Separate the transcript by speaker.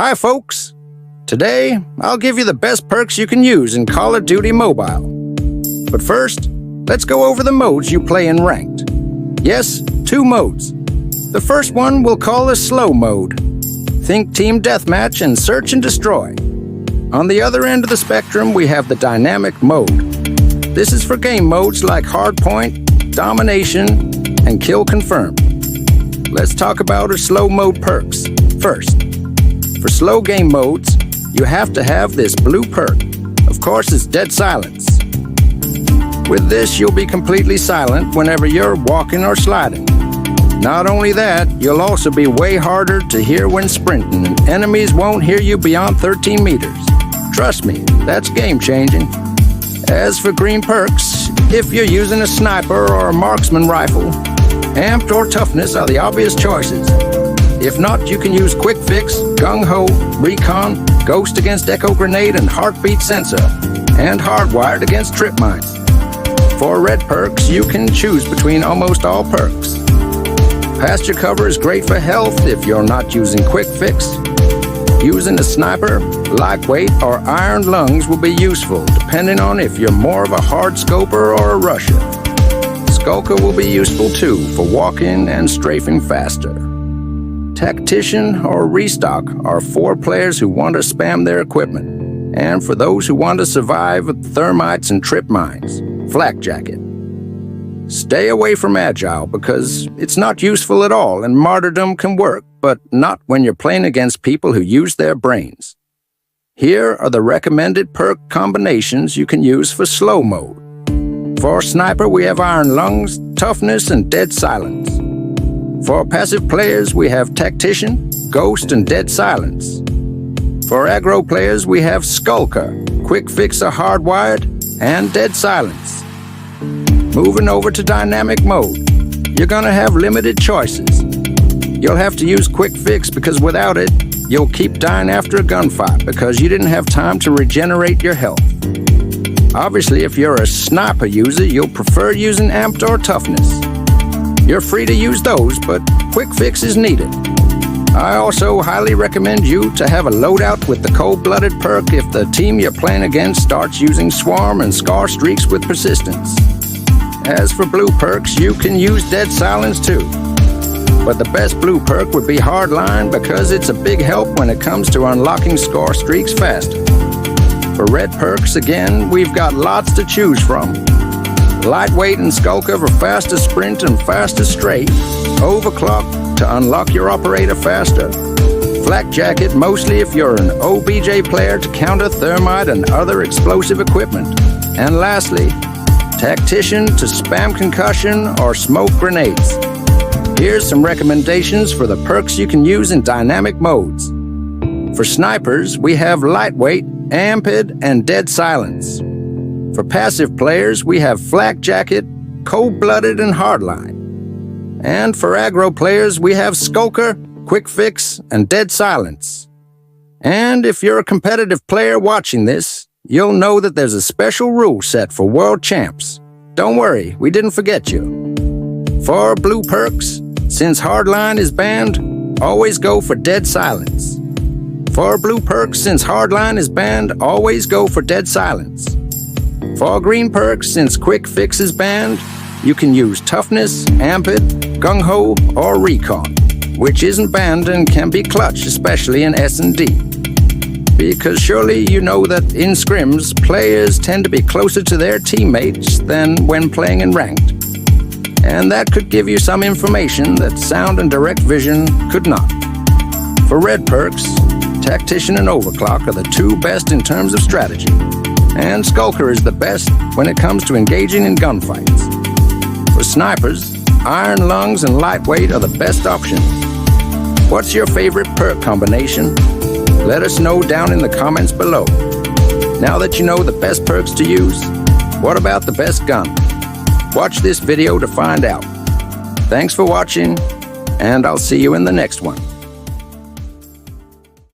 Speaker 1: Hi folks! Today, I'll give you the best perks you can use in Call of Duty Mobile. But first, let's go over the modes you play in Ranked. Yes, 2 modes. The first one we'll call the slow mode. Think Team Deathmatch and Search and Destroy. On the other end of the spectrum, we have the dynamic mode. This is for game modes like hardpoint, domination, and kill confirmed. Let's talk about our slow mode perks first. For slow game modes, you have to have this blue perk. Of course, it's dead silence. With this, you'll be completely silent whenever you're walking or sliding. Not only that, you'll also be way harder to hear when sprinting, and enemies won't hear you beyond 13 meters. Trust me, that's game-changing. As for green perks, if you're using a sniper or a marksman rifle, amped or toughness are the obvious choices. If not, you can use quick fix, gung-ho, recon, ghost against echo grenade and heartbeat sensor, and hardwired against tripmines. For red perks, you can choose between almost all perks. Pasture cover is great for health if you're not using quick fix. Using a sniper, lightweight, or iron lungs will be useful, depending on if you're more of a hard scoper or a rusher. Skulker will be useful too, for walking and strafing faster. Tactician or restock are for players who want to spam their equipment, and for those who want to survive with thermites and trip mines. Flak jacket. Stay away from agile because it's not useful at all, and martyrdom can work, but not when you're playing against people who use their brains. Here are the recommended perk combinations you can use for slow mode. For sniper, we have iron lungs, toughness, and dead silence. For passive players, we have tactician, ghost, and dead silence. For aggro players, we have skulker, quick fix or hardwired, and dead silence. Moving over to dynamic mode, you're gonna have limited choices. You'll have to use quick fix because without it, you'll keep dying after a gunfight because you didn't have time to regenerate your health. Obviously, if you're a sniper user, you'll prefer using amped or toughness. You're free to use those, but quick fix is needed. I also highly recommend you to have a loadout with the cold-blooded perk if the team you're playing against starts using swarm and scar streaks with persistence. As for blue perks, you can use dead silence too. But the best blue perk would be hardline because it's a big help when it comes to unlocking scar streaks faster. For red perks, again, we've got lots to choose from. Lightweight and skulker for faster sprint and faster straight. Overclock to unlock your operator faster. Flak jacket mostly if you're an OBJ player to counter thermite and other explosive equipment. And lastly, tactician to spam concussion or smoke grenades. Here's some recommendations for the perks you can use in dynamic modes. For snipers, we have lightweight, amped, and dead silence. For passive players, we have flak jacket, cold-blooded, and hardline. And for aggro players, we have skulker, quick fix, and dead silence. And if you're a competitive player watching this, you'll know that there's a special rule set for world champs. Don't worry, we didn't forget you. For blue perks, since hardline is banned, always go for dead silence. For blue perks, since hardline is banned, always go for dead silence. For green perks, since quick fix is banned, you can use toughness, amped, gung-ho, or recon, which isn't banned and can be clutch, especially in S&D. Because surely you know that in scrims, players tend to be closer to their teammates than when playing in ranked. And that could give you some information that sound and direct vision could not. For red perks, tactician and overclock are the 2 best in terms of strategy. And skulker is the best when it comes to engaging in gunfights. For snipers, iron lungs and lightweight are the best options. What's your favorite perk combination? Let us know down in the comments below. Now that you know the best perks to use, what about the best gun? Watch this video to find out. Thanks for watching, and I'll see you in the next one.